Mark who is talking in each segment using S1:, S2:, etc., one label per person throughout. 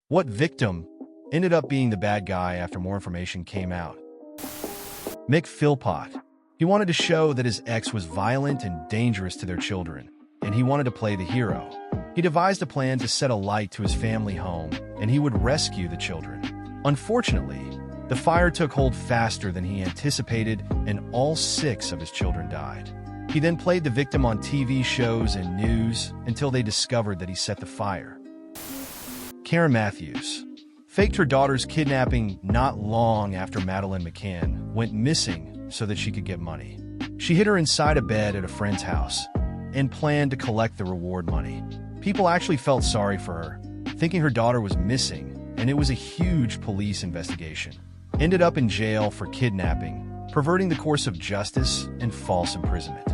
S1: What victim ended up being the bad guy after more information came out? Mick Philpott. He wanted to show that his ex was violent and dangerous to their children, and he wanted to play the hero. He devised a plan to set a light to his family home, and he would rescue the children. Unfortunately, the fire took hold faster than he anticipated, and all 6 of his children died. He then played the victim on TV shows and news until they discovered that he set the fire. Karen Matthews faked her daughter's kidnapping not long after Madeleine McCann went missing so that she could get money. She hid her inside a bed at a friend's house and planned to collect the reward money. People actually felt sorry for her, thinking her daughter was missing, and it was a huge police investigation. Ended up in jail for kidnapping, perverting the course of justice, and false imprisonment.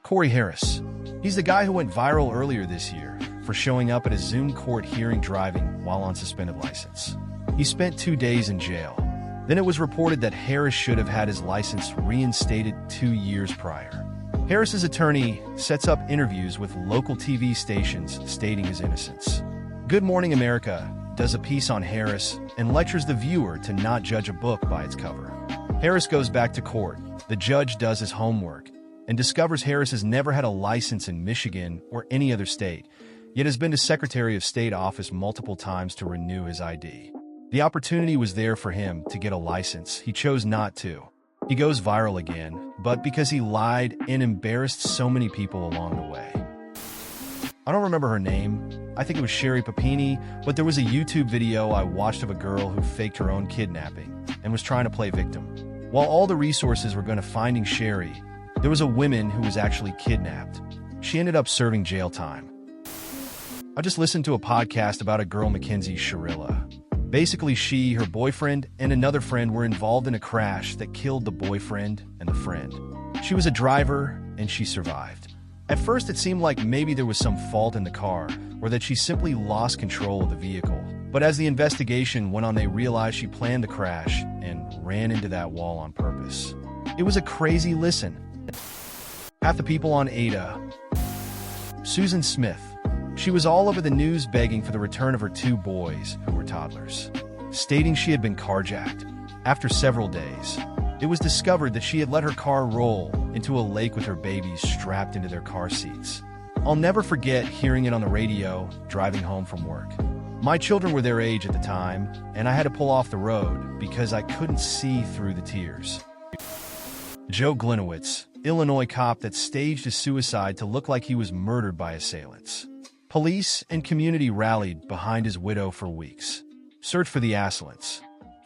S1: Corey Harris. He's the guy who went viral earlier this year for showing up at a Zoom court hearing driving while on suspended license. He spent 2 days in jail. Then it was reported that Harris should have had his license reinstated 2 years prior. Harris's attorney sets up interviews with local TV stations stating his innocence. Good Morning America does a piece on Harris and lectures the viewer to not judge a book by its cover. Harris goes back to court. The judge does his homework and discovers Harris has never had a license in Michigan or any other state, yet has been to Secretary of State office multiple times to renew his ID. The opportunity was there for him to get a license. He chose not to. He goes viral again, but because he lied and embarrassed so many people along the way. I don't remember her name. I think it was Sherry Papini, but there was a YouTube video I watched of a girl who faked her own kidnapping and was trying to play victim. While all the resources were going to finding Sherry, there was a woman who was actually kidnapped. She ended up serving jail time. I just listened to a podcast about a girl, Mackenzie Sharilla. Basically, she, her boyfriend, and another friend were involved in a crash that killed the boyfriend and the friend. She was a driver, and she survived. At first, it seemed like maybe there was some fault in the car, or that she simply lost control of the vehicle. But as the investigation went on, they realized she planned the crash and ran into that wall on purpose. It was a crazy listen. Half the people on Ada. Susan Smith. She was all over the news begging for the return of her 2 boys, who were toddlers, stating she had been carjacked. After several days, it was discovered that she had let her car roll into a lake with her babies strapped into their car seats. I'll never forget hearing it on the radio, driving home from work. My children were their age at the time, and I had to pull off the road because I couldn't see through the tears. Joe Glinowitz, Illinois cop that staged a suicide to look like he was murdered by assailants. Police and community rallied behind his widow for weeks. Search for the assailants.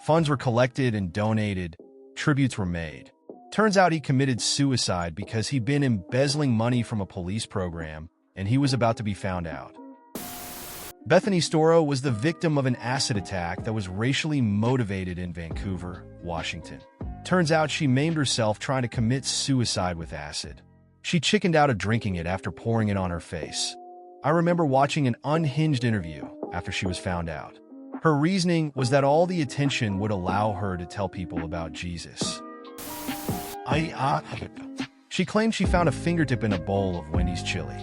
S1: Funds were collected and donated. Tributes were made. Turns out he committed suicide because he'd been embezzling money from a police program, and he was about to be found out. Bethany Storrow was the victim of an acid attack that was racially motivated in Vancouver, Washington. Turns out she maimed herself trying to commit suicide with acid. She chickened out of drinking it after pouring it on her face. I remember watching an unhinged interview after she was found out. Her reasoning was that all the attention would allow her to tell people about Jesus. She claimed she found a fingertip in a bowl of Wendy's chili.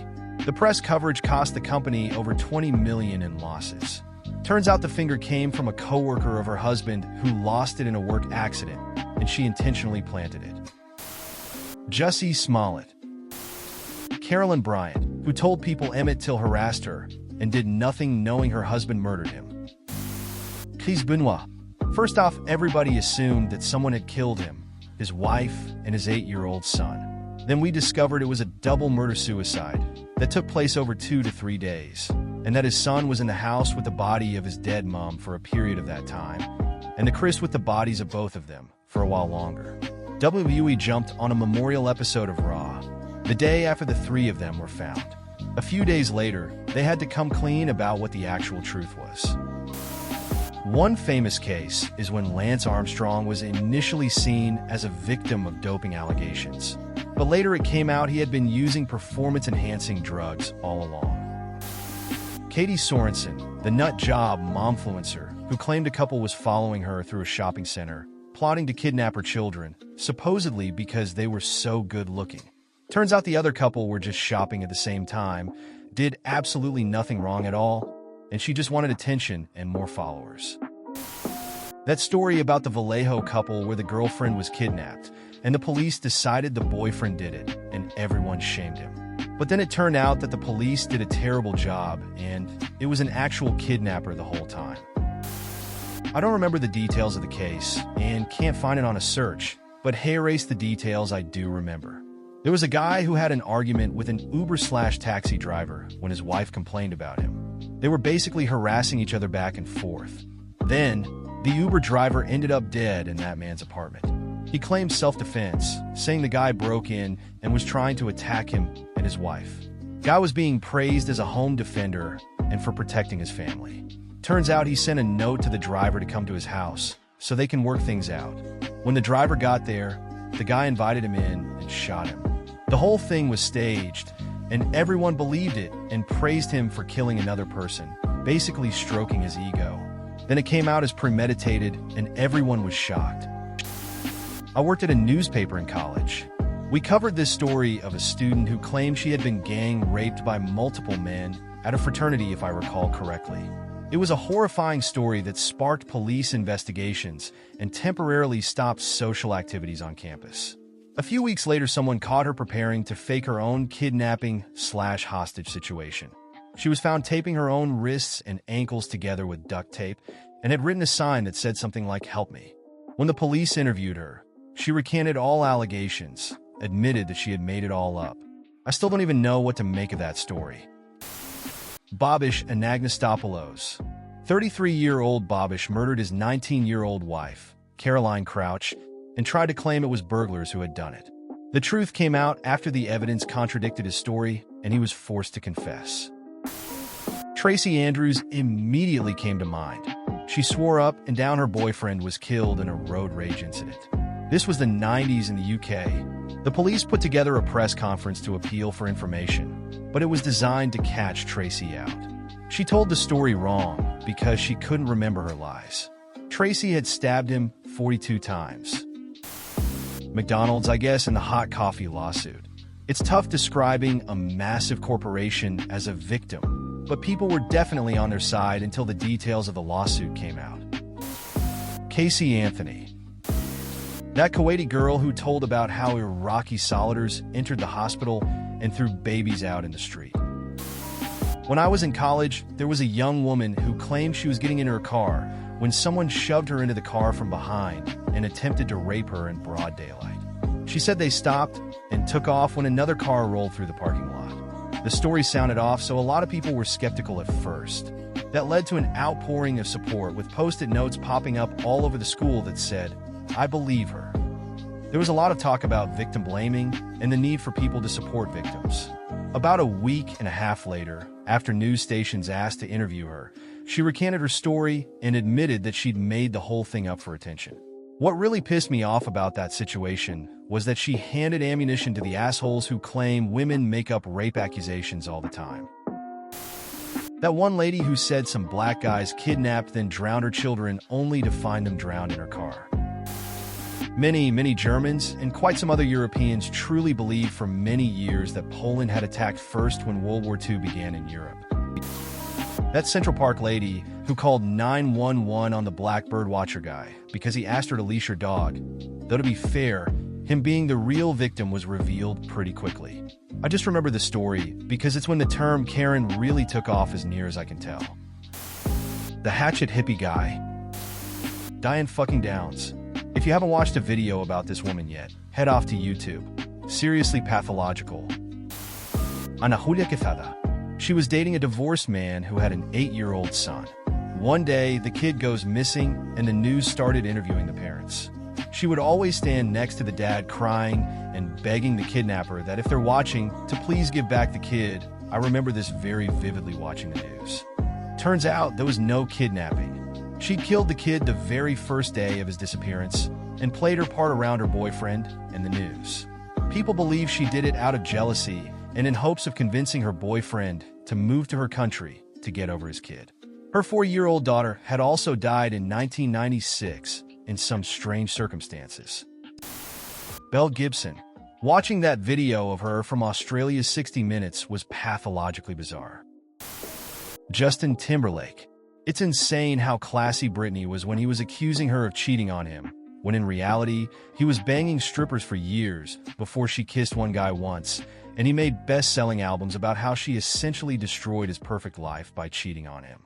S1: The press coverage cost the company over $20 million in losses. Turns out the finger came from a coworker of her husband who lost it in a work accident, and she intentionally planted it. Jussie Smollett. Carolyn Bryant, who told people Emmett Till harassed her and did nothing knowing her husband murdered him. Chris Benoit. First off, everybody assumed that someone had killed him, his wife, and his 8-year-old son. Then we discovered it was a double murder-suicide that took place over 2 to 3 days, and that his son was in the house with the body of his dead mom for a period of that time, and the Chris with the bodies of both of them for a while longer. WWE jumped on a memorial episode of Raw the day after the 3 of them were found. A few days later, they had to come clean about what the actual truth was. One famous case is when Lance Armstrong was initially seen as a victim of doping allegations, but later it came out he had been using performance-enhancing drugs all along. Katie Sorensen, the nut job momfluencer who claimed a couple was following her through a shopping center, plotting to kidnap her children, supposedly because they were so good-looking. Turns out the other couple were just shopping at the same time, did absolutely nothing wrong at all. and she just wanted attention and more followers. That story about the Vallejo couple where the girlfriend was kidnapped, and the police decided the boyfriend did it, and everyone shamed him. But then it turned out that the police did a terrible job, and it was an actual kidnapper the whole time. I don't remember the details of the case, and can't find it on a search, but hey, erase the details I do remember. There was a guy who had an argument with an Uber/taxi driver when his wife complained about him. They were basically harassing each other back and forth. Then, the Uber driver ended up dead in that man's apartment. He claimed self-defense, saying the guy broke in and was trying to attack him and his wife. Guy was being praised as a home defender and for protecting his family. Turns out he sent a note to the driver to come to his house so they can work things out. When the driver got there, the guy invited him in and shot him. The whole thing was staged, and everyone believed it and praised him for killing another person, basically stroking his ego. Then it came out as premeditated, and everyone was shocked. I worked at a newspaper in college. We covered this story of a student who claimed she had been gang raped by multiple men at a fraternity, if I recall correctly. It was a horrifying story that sparked police investigations and temporarily stopped social activities on campus. A few weeks later, someone caught her preparing to fake her own kidnapping/hostage situation. She was found taping her own wrists and ankles together with duct tape and had written a sign that said something like, "Help me." When the police interviewed her, she recanted all allegations, admitted that she had made it all up. I still don't even know what to make of that story. Bobish Anagnostopoulos. 33-year-old Bobish murdered his 19-year-old wife, Caroline Crouch, and tried to claim it was burglars who had done it. The truth came out after the evidence contradicted his story, and he was forced to confess. Tracy Andrews immediately came to mind. She swore up and down her boyfriend was killed in a road rage incident. This was the 90s in the UK. The police put together a press conference to appeal for information, but it was designed to catch Tracy out. She told the story wrong because she couldn't remember her lies. Tracy had stabbed him 42 times. McDonald's, I guess, in the hot coffee lawsuit. It's tough describing a massive corporation as a victim, but people were definitely on their side until the details of the lawsuit came out. Casey Anthony. That Kuwaiti girl who told about how Iraqi soldiers entered the hospital and threw babies out in the street. When I was in college, there was a young woman who claimed she was getting in her car when someone shoved her into the car from behind and attempted to rape her in broad daylight. She said they stopped and took off when another car rolled through the parking lot. The story sounded off, so a lot of people were skeptical at first. That led to an outpouring of support with post-it notes popping up all over the school that said, "I believe her." There was a lot of talk about victim blaming and the need for people to support victims. About a week and a half later, after news stations asked to interview her, she recanted her story and admitted that she'd made the whole thing up for attention. What really pissed me off about that situation was that she handed ammunition to the assholes who claim women make up rape accusations all the time. That one lady who said some black guys kidnapped then drowned her children only to find them drowned in her car. Many Germans and quite some other Europeans truly believed for many years that Poland had attacked first when World War II began in Europe. That Central Park lady who called 911 on the black bird watcher guy because he asked her to leash her dog, though to be fair, him being the real victim was revealed pretty quickly. I just remember the story because it's when the term Karen really took off as near as I can tell. The hatchet hippie guy. Diane fucking Downs. If you haven't watched a video about this woman yet, head off to YouTube. Seriously pathological. Ana Julia Quezada. She was dating a divorced man who had an 8-year-old son. One day, the kid goes missing, and the news started interviewing the parents. She would always stand next to the dad crying and begging the kidnapper that if they're watching, to please give back the kid. I remember this very vividly watching the news. Turns out there was no kidnapping. She'd killed the kid the very first day of his disappearance and played her part around her boyfriend and the news. People believe she did it out of jealousy and in hopes of convincing her boyfriend to move to her country to get over his kid. Her 4-year-old daughter had also died in 1996 in some strange circumstances. Belle Gibson. Watching that video of her from Australia's 60 Minutes was pathologically bizarre. Justin Timberlake. It's insane how classy Britney was when he was accusing her of cheating on him, when in reality, he was banging strippers for years before she kissed one guy once, and he made best-selling albums about how she essentially destroyed his perfect life by cheating on him.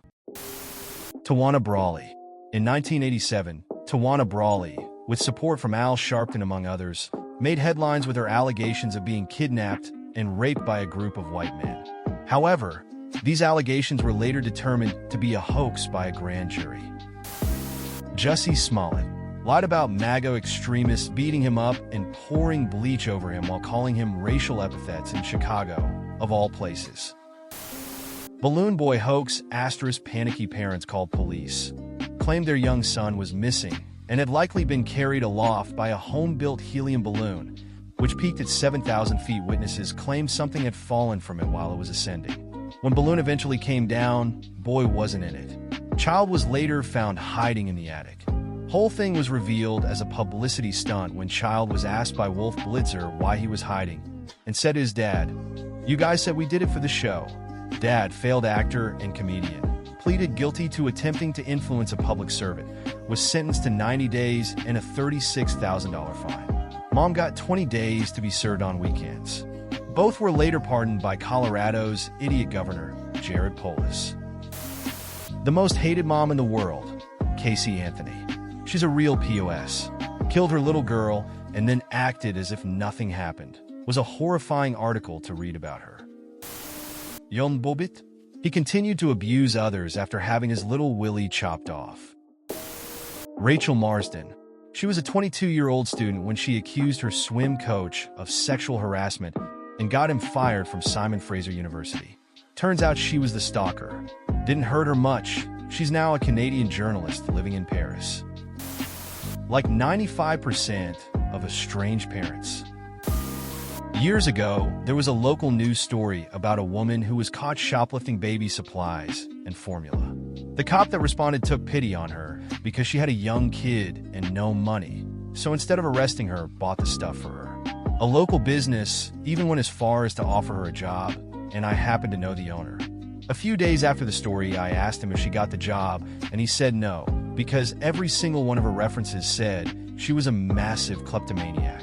S1: Tawana Brawley. In 1987, Tawana Brawley, with support from Al Sharpton among others, made headlines with her allegations of being kidnapped and raped by a group of white men. However, these allegations were later determined to be a hoax by a grand jury. Jussie Smollett lied about MAGA extremists beating him up and pouring bleach over him while calling him racial epithets in Chicago, of all places. Balloon Boy hoax * panicky parents called police, claimed their young son was missing and had likely been carried aloft by a home-built helium balloon, which peaked at 7,000 feet. Witnesses claimed something had fallen from it while it was ascending. When balloon eventually came down, Boy wasn't in it. Child was later found hiding in the attic. Whole thing was revealed as a publicity stunt when Child was asked by Wolf Blitzer why he was hiding, and said to his dad, "You guys said we did it for the show." Dad, failed actor and comedian, pleaded guilty to attempting to influence a public servant, was sentenced to 90 days and a $36,000 fine. Mom got 20 days to be served on weekends. Both were later pardoned by Colorado's idiot governor, Jared Polis. The most hated mom in the world, Casey Anthony. She's a real POS. Killed her little girl and then acted as if nothing happened. Was a horrifying article to read about her. Yon Bobit? He continued to abuse others after having his little Willie chopped off. Rachel Marsden. She was a 22-year-old student when she accused her swim coach of sexual harassment and got him fired from Simon Fraser University. Turns out she was the stalker. Didn't hurt her much. She's now a Canadian journalist living in Paris. Like 95% of estranged parents. Years ago, there was a local news story about a woman who was caught shoplifting baby supplies and formula. The cop that responded took pity on her because she had a young kid and no money, so instead of arresting her, bought the stuff for her. A local business even went as far as to offer her a job, and I happened to know the owner. A few days after the story, I asked him if she got the job, and he said no, because every single one of her references said she was a massive kleptomaniac.